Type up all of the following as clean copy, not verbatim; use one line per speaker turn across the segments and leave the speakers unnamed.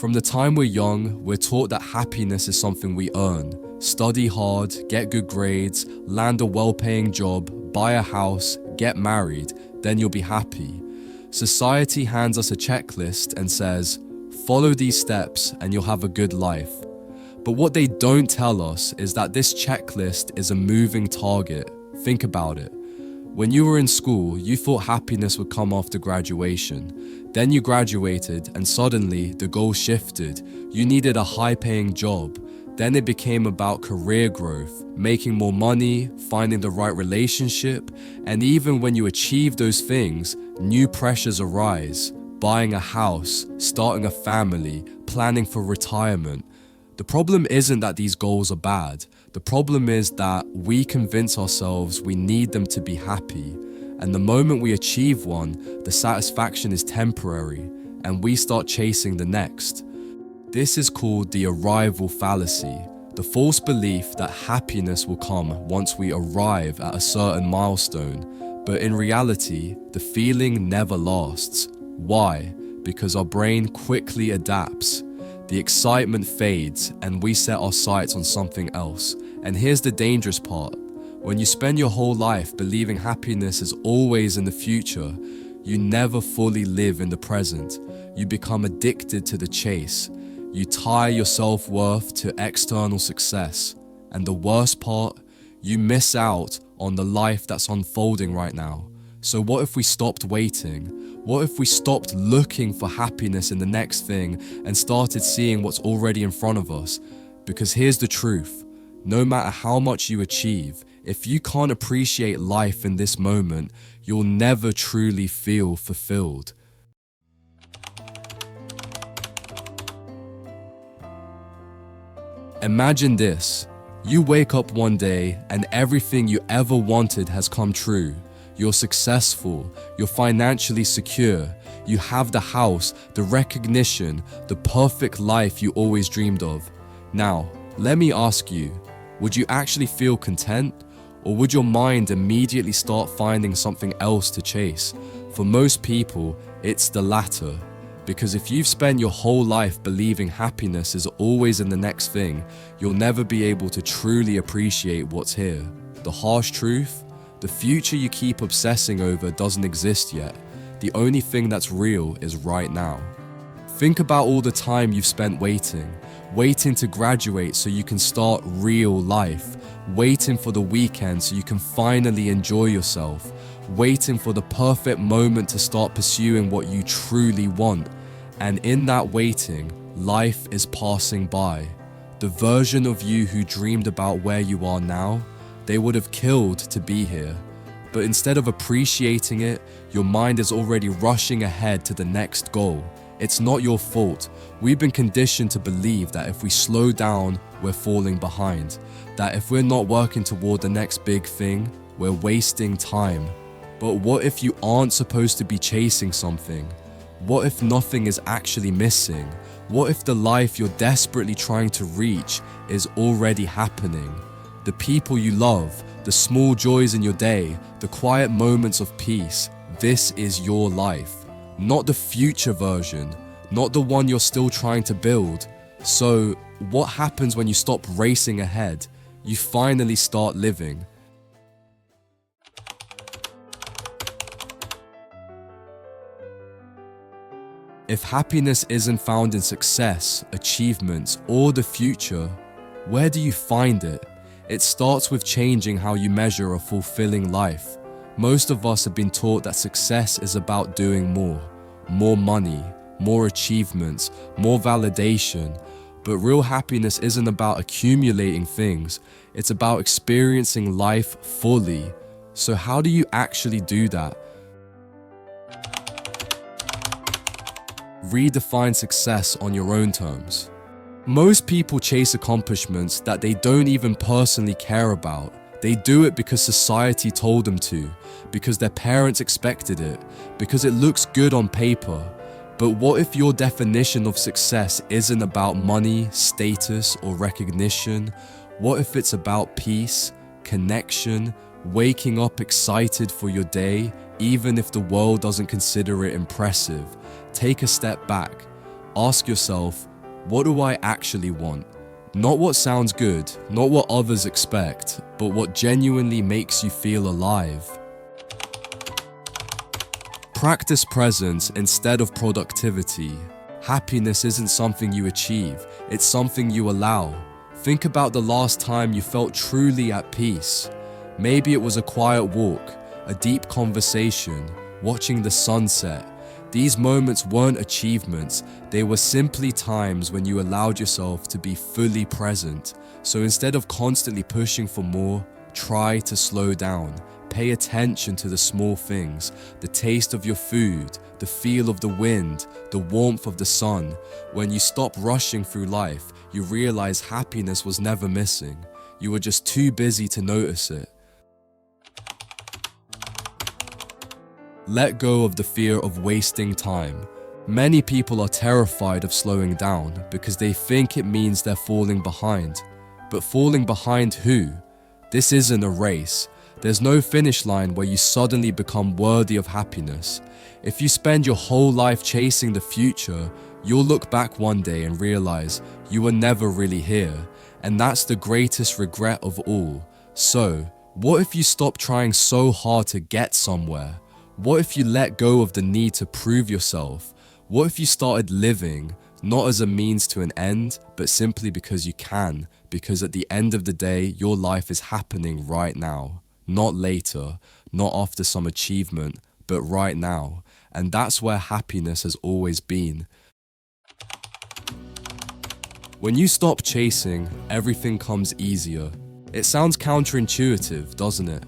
From the time we're young, we're taught that happiness is something we earn. Study hard, get good grades, land a well-paying job, buy a house, get married, then you'll be happy. Society hands us a checklist and says, follow these steps and you'll have a good life. But what they don't tell us is that this checklist is a moving target. Think about it. When you were in school, you thought happiness would come after graduation. Then you graduated and suddenly the goal shifted. You needed a high-paying job. Then it became about career growth, making more money, finding the right relationship, and even when you achieve those things, new pressures arise. Buying a house, starting a family, planning for retirement. The problem isn't that these goals are bad. The problem is that we convince ourselves we need them to be happy. And the moment we achieve one, the satisfaction is temporary, and we start chasing the next. This is called the arrival fallacy, the false belief that happiness will come once we arrive at a certain milestone. But in reality, the feeling never lasts. Why? Because our brain quickly adapts. The excitement fades and we set our sights on something else. And here's the dangerous part. When you spend your whole life believing happiness is always in the future, you never fully live in the present. You become addicted to the chase. You tie your self-worth to external success. And the worst part, you miss out on the life that's unfolding right now. So what if we stopped waiting? What if we stopped looking for happiness in the next thing and started seeing what's already in front of us? Because here's the truth. No matter how much you achieve, if you can't appreciate life in this moment, you'll never truly feel fulfilled. Imagine this. You wake up one day and everything you ever wanted has come true. You're successful, you're financially secure, you have the house, the recognition, the perfect life you always dreamed of. Now, let me ask you, would you actually feel content? Or would your mind immediately start finding something else to chase? For most people, it's the latter. Because if you've spent your whole life believing happiness is always in the next thing, you'll never be able to truly appreciate what's here. The harsh truth? The future you keep obsessing over doesn't exist yet. The only thing that's real is right now. Think about all the time you've spent waiting to graduate so you can start real life, waiting for the weekend so you can finally enjoy yourself, waiting for the perfect moment to start pursuing what you truly want. And in that waiting, life is passing by. The version of you who dreamed about where you are now, they would have killed to be here. But instead of appreciating it, your mind is already rushing ahead to the next goal. It's not your fault. We've been conditioned to believe that if we slow down, we're falling behind. That if we're not working toward the next big thing, we're wasting time. But what if you aren't supposed to be chasing something? What if nothing is actually missing? What if the life you're desperately trying to reach is already happening? The people you love, the small joys in your day, the quiet moments of peace, this is your life. Not the future version, not the one you're still trying to build. So, what happens when you stop racing ahead? You finally start living. If happiness isn't found in success, achievements, or the future, where do you find it? It starts with changing how you measure a fulfilling life. Most of us have been taught that success is about doing more money, more achievements, more validation. But real happiness isn't about accumulating things, it's about experiencing life fully. So how do you actually do that? Redefine success on your own terms. Most people chase accomplishments that they don't even personally care about. They do it because society told them to, because their parents expected it, because it looks good on paper. But what if your definition of success isn't about money, status, or recognition? What if it's about peace, connection, waking up excited for your day, even if the world doesn't consider it impressive? Take a step back. Ask yourself, What do I actually want? Not what sounds good, not what others expect, but what genuinely makes you feel alive. Practice presence instead of productivity. Happiness isn't something you achieve, it's something you allow. Think about the last time you felt truly at peace. Maybe it was a quiet walk, a deep conversation, watching the sunset. These moments weren't achievements, they were simply times when you allowed yourself to be fully present. So instead of constantly pushing for more, try to slow down. Pay attention to the small things, the taste of your food, the feel of the wind, the warmth of the sun. When you stop rushing through life, you realize happiness was never missing. You were just too busy to notice it. Let go of the fear of wasting time. Many people are terrified of slowing down because they think it means they're falling behind. But falling behind who? This isn't a race. There's no finish line where you suddenly become worthy of happiness. If you spend your whole life chasing the future, you'll look back one day and realize you were never really here. And that's the greatest regret of all. So, what if you stop trying so hard to get somewhere? What if you let go of the need to prove yourself? What if you started living, not as a means to an end, but simply because you can? Because at the end of the day, your life is happening right now. Not later, not after some achievement, but right now. And that's where happiness has always been. When you stop chasing, everything comes easier. It sounds counterintuitive, doesn't it?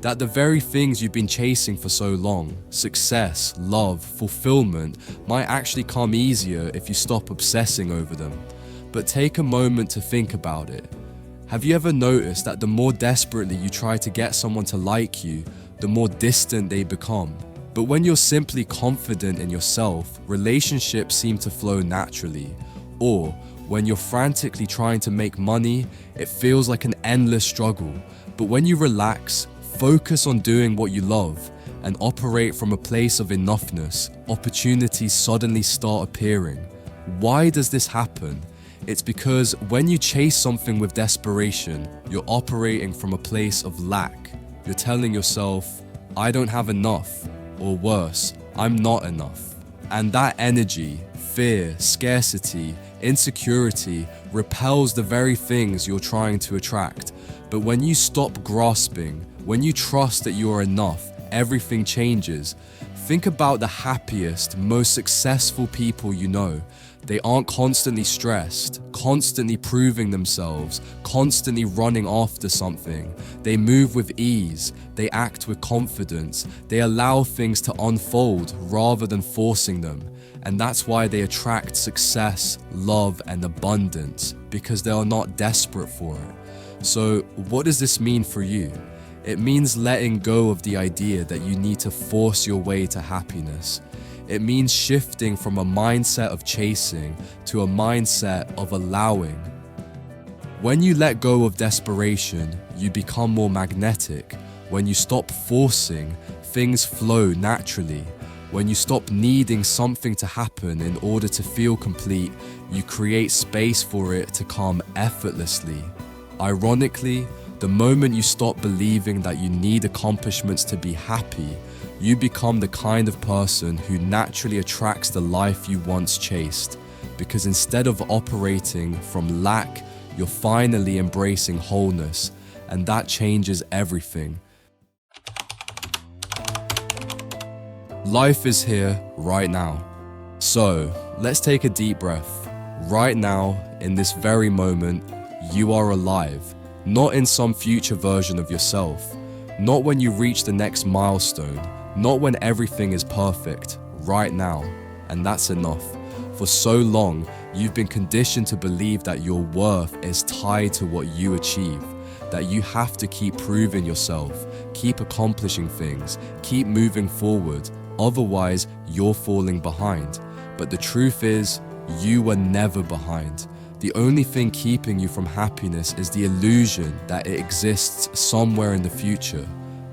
That the very things you've been chasing for so long, success, love, fulfillment, might actually come easier if you stop obsessing over them. But take a moment to think about it. Have you ever noticed that the more desperately you try to get someone to like you, the more distant they become? But when you're simply confident in yourself, relationships seem to flow naturally. Or, when you're frantically trying to make money, it feels like an endless struggle. But when you relax, focus on doing what you love, and operate from a place of enoughness, opportunities suddenly start appearing. Why does this happen? It's because when you chase something with desperation, you're operating from a place of lack. You're telling yourself, I don't have enough, or worse, I'm not enough. And that energy, fear, scarcity, insecurity repels the very things you're trying to attract. But when you stop grasping, when you trust that you are enough, everything changes. Think about the happiest, most successful people you know. They aren't constantly stressed, constantly proving themselves, constantly running after something. They move with ease, they act with confidence, they allow things to unfold rather than forcing them. And that's why they attract success, love, and abundance, because they are not desperate for it. So, what does this mean for you? It means letting go of the idea that you need to force your way to happiness. It means shifting from a mindset of chasing to a mindset of allowing. When you let go of desperation, you become more magnetic. When you stop forcing, things flow naturally. When you stop needing something to happen in order to feel complete, you create space for it to come effortlessly. Ironically, the moment you stop believing that you need accomplishments to be happy, you become the kind of person who naturally attracts the life you once chased. Because instead of operating from lack, you're finally embracing wholeness, and that changes everything. Life is here right now. So, let's take a deep breath. Right now, in this very moment, you are alive. Not in some future version of yourself. Not when you reach the next milestone. Not when everything is perfect. Right now. And that's enough. For so long, you've been conditioned to believe that your worth is tied to what you achieve. That you have to keep proving yourself, keep accomplishing things, keep moving forward. Otherwise, you're falling behind. But the truth is, you were never behind. The only thing keeping you from happiness is the illusion that it exists somewhere in the future.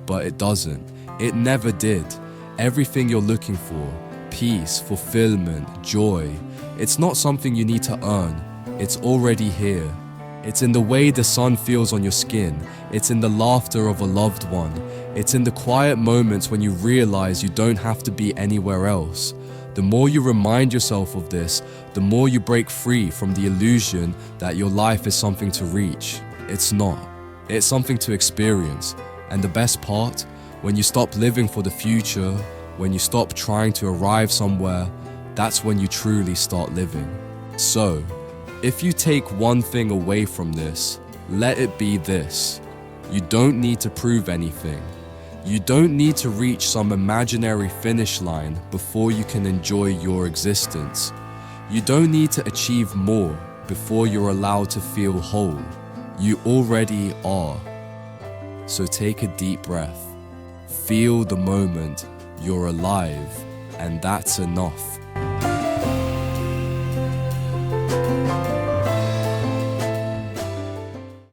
But it doesn't. It never did. Everything you're looking for, peace, fulfillment, joy. It's not something you need to earn. It's already here. It's in the way the sun feels on your skin. It's in the laughter of a loved one. It's in the quiet moments when you realize you don't have to be anywhere else. The more you remind yourself of this, the more you break free from the illusion that your life is something to reach. It's not. It's something to experience. And the best part, when you stop living for the future, when you stop trying to arrive somewhere, that's when you truly start living. So, if you take one thing away from this, let it be this. You don't need to prove anything. You don't need to reach some imaginary finish line before you can enjoy your existence. You don't need to achieve more before you're allowed to feel whole. You already are. So take a deep breath. Feel the moment you're alive, and that's enough.